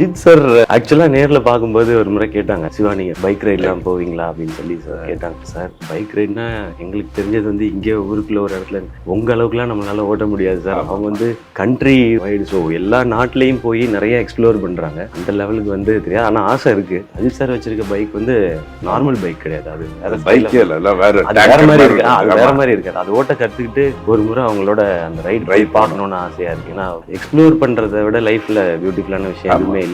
Ajith sir ஆக்சுவலா நேர்ல பார்க்கும்போது ஒரு முறை கேட்டாங்க, சிவா நீங்க பைக் ரைட்லாம் போவீங்களா அப்படின்னு சொல்லி சார் கேட்டாங்க. சார் பைக் ரைட்னா எங்களுக்கு தெரிஞ்சது வந்து இங்கே ஊருக்குள்ள ஒரு இடத்துல உங்க அளவுக்குலாம் நம்மளால ஓட்ட முடியாது சார். அவங்க வந்து கண்ட்ரி வைடு, ஸோ எல்லா நாட்டிலையும் போய் நிறைய எக்ஸ்ப்ளோர் பண்றாங்க. அந்த லெவலுக்கு வந்து தெரியாது, ஆனா ஆசை இருக்கு. அஜித் சார் வச்சிருக்க பைக் வந்து நார்மல் பைக் கிடையாது, அது வேற மாதிரி இருக்கு. அது வேற மாதிரி இருக்காது. அது ஓட்ட கத்துக்கிட்டு ஒரு முறை அவங்களோட அந்த ரைட் பார்க்கணும்னு ஆசையா இருக்கு. ஏன்னா எக்ஸ்ப்ளோர் பண்றதை விட லைஃப்ல பியூட்டிஃபுல்லான விஷயம் எதுவுமே இல்ல.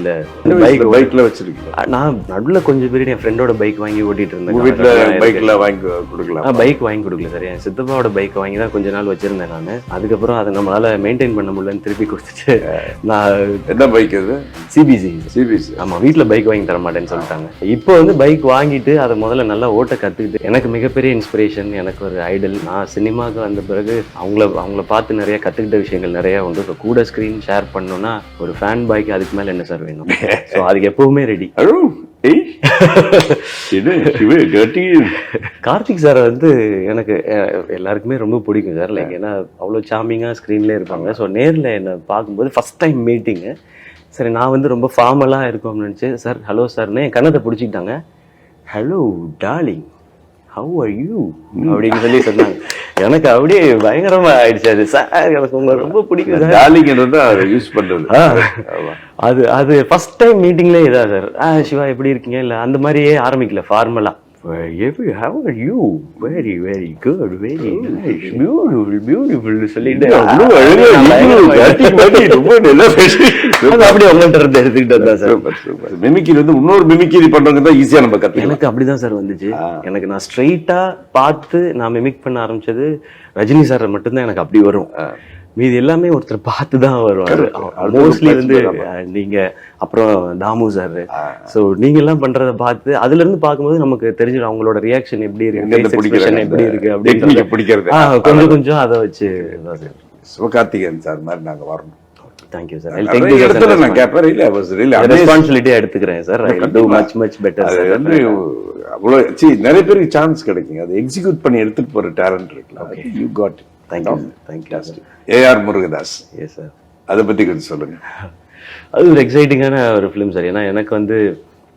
பைக்ல வச்சிருக்கீங்க? நான் நடுவில் கொஞ்சம் பேர் என் ஃப்ரெண்டோட பைக் வாங்கி ஓட்டிட்டு இருந்தேன். வீட்டுல பைக்ல வாங்கி கொடுக்கலாம்? பைக் வாங்கி கொடுக்கல சார். என் சித்தப்பாவோட பைக் வாங்கி தான் கொஞ்ச நாள் வச்சிருந்தேன் நான். அதுக்கப்புறம் அதை நம்மளால மெயின்டைன் பண்ண முடியலன்னு திருப்பி கொடுத்துட்டு நான். என்ன பைக் அது? சிபிசி. ஆமா, வீட்டுல பைக் வாங்கி தர மாட்டேன்னு சொல்லிட்டாங்க. இப்போ வந்து பைக் வாங்கிட்டு அதை முதல்ல நல்லா ஓட்ட கத்துக்கிட்டு எனக்கு மிகப்பெரிய இன்ஸ்பிரேஷன், எனக்கு ஒரு ஐடல். நான் சினிமாவுக்கு வந்த பிறகு அவங்கள பார்த்து நிறைய கத்துக்கிட்ட விஷயங்கள் நிறைய உண்டு. இப்போ கூட ஸ்கிரீன் ஷேர் பண்ணணும்னா ஒரு ஃபேன் பாய்க்கு அதுக்கு மேல என்ன சார் வேணும்? ஸோ அதுக்கு எப்பவுமே ரெடி. கார்த்திக் சார் வந்து எனக்கு எல்லாருக்குமே ரொம்ப பிடிக்கும் சார். லைக் ஏன்னா அவ்வளோ சாமிங்கா ஸ்க்ரீன்ல இருப்பாங்க. ஸோ நேரில் என்னை பார்க்கும்போது ஃபர்ஸ்ட் டைம் மீட்டிங்கு. சரி, நான் வந்து ரொம்ப ஃபார்மலாக இருக்கும்னு நினச்சி சார் ஹலோ சார்னு என் கண்ணத்தை பிடிச்சிக்கிட்டாங்க. Hello darling, how are you அப்படின்னு சொல்லி சொன்னாங்க. எனக்கு அப்படியே பயங்கரமா ஆயிடுச்சு. அது சார் எனக்கு உங்களை ரொம்ப பிடிக்கும். டார்லிங்ன்றது அதை யூஸ் பண்றது. அது ஃபர்ஸ்ட் டைம் மீட்டிங்ல இதா சார், சிவா எப்படி இருக்கீங்க, இல்லை அந்த மாதிரியே ஆரம்பிக்கல, ஃபார்மலா. How are you? Very very good, very nice, beautiful சொல்லிட்டு அப்படியே உங்கள்கிட்ட இருந்து எடுத்துக்கிட்டு வந்தா சார். மிமிக்ரி வந்து இன்னொரு மிமிக்ரி பண்றவங்க தான் ஈஸியா நம்ம கத்துக்கலாம். எனக்கு அப்படிதான் சார் வந்துச்சு. எனக்கு நான் ஸ்ட்ரெயிட்டா பார்த்து நான் மிமிக் பண்ண ஆரம்பிச்சது ரஜினி சார் மட்டும்தான். எனக்கு அப்படி வரும். மீது எல்லாமே ஒருத்தர் பார்த்து தான் வருவாரு. மோஸ்ட்லி வந்து நீங்க அப்புறம் தாமு சார். ஸோ நீங்க எல்லாம் பண்றதை பார்த்து அதுல இருந்து பார்க்கும்போது நமக்கு தெரிஞ்சிடும் அவங்களோட ரியாக்ஷன் எப்படி இருக்கு, எப்படி இருக்கு அப்படின்னு பிடிக்கிறது. கொஞ்சம் கொஞ்சம் அதை வச்சு. சிவகார்த்திகேயன் சார் மாதிரி நாங்க வரணும். Thank you sir. நான் கேட்பேன். இல்ல was really ரெஸ்பான்சிபிலிட்டி எடுத்துக்கிறேன் sir. I will do much better. அவ்வளோ நிறைய பேருக்கு சான்ஸ் கிடைக்குங்க. அதை எக்ஸிக்யூட் பண்ணி எடுத்துட்டு போற டேலண்ட் இருக்குல்ல. You got it. Thank you. A R Murugadoss. Yes sir. அதை பத்தி கொஞ்சம் சொல்லுங்க. அது ஒரு எக்ஸைட்டிங்கான ஒரு ஃபிலிம் சார். ஏன்னா எனக்கு வந்து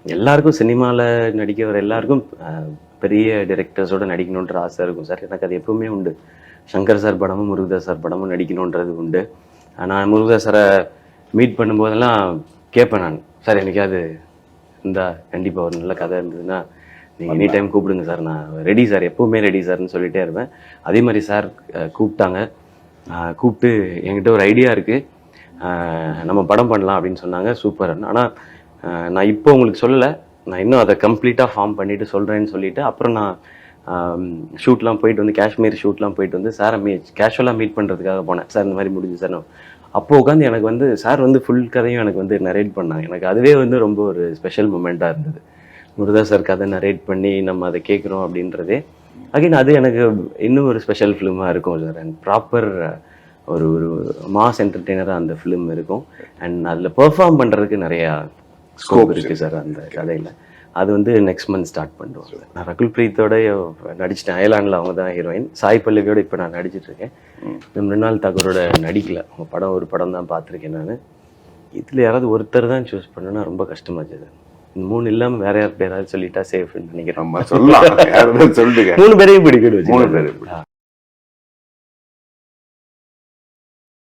எல்லாருக்கும் சினிமாவில் நடிக்கிற எல்லாருக்கும் பெரிய டைரக்டர்ஸோட நடிக்கணுன்ற ஆசை இருக்கும் சார். எனக்கு அது எப்பவுமே உண்டு. சங்கர் சார் படமும் முருகதாஸ் சார் படமும் நடிக்கணுன்றது உண்டு. நான் முருகதாஸ் சாரை மீட் பண்ணும்போதெல்லாம் கேட்பேன் நான், சார் எனக்காவது இந்த கண்டிப்பாக ஒரு நல்ல கதை இருந்ததுன்னா நீங்கள் எனி டைம் கூப்பிடுங்க சார், நான் ரெடி சார், எப்பவுமே ரெடி சார்னு சொல்லிட்டே இருப்பேன். அதே மாதிரி சார் கூப்பிட்டாங்க. கூப்பிட்டு என்கிட்ட ஒரு ஐடியா இருக்குது, நம்ம படம் பண்ணலாம் அப்படின்னு சொன்னாங்க. சூப்பர். ஆனால் நான் இப்போ உங்களுக்கு சொல்லலை, நான் இன்னும் அதை கம்ப்ளீட்டாக ஃபார்ம் பண்ணிவிட்டு சொல்கிறேன்னு சொல்லிவிட்டு அப்புறம் நான் ஷூட்லாம் போயிட்டு வந்து காஷ்மீர் ஷூட்லாம் போயிட்டு வந்து சாரை கேஷுவலாக மீட் பண்ணுறதுக்காக போனேன். சார் இந்த மாதிரி முடிஞ்சு சார். அப்போ உட்காந்து எனக்கு வந்து சார் வந்து ஃபுல் கதையும் எனக்கு வந்து நரேட் பண்ணாங்க. எனக்கு அதுவே வந்து ரொம்ப ஒரு ஸ்பெஷல் மூமெண்ட்டாக இருந்தது. முருகதாஸ் சார் கதை நரேட் பண்ணி நம்ம அதை கேட்குறோம் அப்படின்றதே அகைன் அது எனக்கு இன்னும் ஒரு ஸ்பெஷல் ஃபிலிமாக இருக்கும் சார். அண்ட் ப்ராப்பர் ஒரு மாஸ் என்டர்டெய்னராக அந்த ஃபிலிம் இருக்கும். அண்ட் அதில் பெர்ஃபார்ம் பண்ணுறதுக்கு நிறையா ஸ்கோப் இருக்குது சார் அந்த கதையில். அது வந்து நெக்ஸ்ட் மந்த் ஸ்டார்ட் பண்ணுவோம் சார். நான் ரகுல் பிரீத்தோட நடிச்சிட்டேன். அயலாண்டில் அவங்க தான் ஹீரோயின். சாய் பல்லவியோட இப்போ நான் நடிச்சிட்ருக்கேன். மிருணால் தாக்கூரோட நடிக்கல. அவங்க படம் ஒரு படம் தான் பார்த்துருக்கேன் நான். இதில் யாராவது ஒருத்தர் தான் சூஸ் பண்ணணும்னா ரொம்ப கஷ்டமாச்சு சார். 3 இல்லாம வேற யார் பேராவது சொல்லிட்டா சேஃப்னு நினைக்கிறேன். 3 பேரையும் பிடிக்கணும். 3 பேரையும்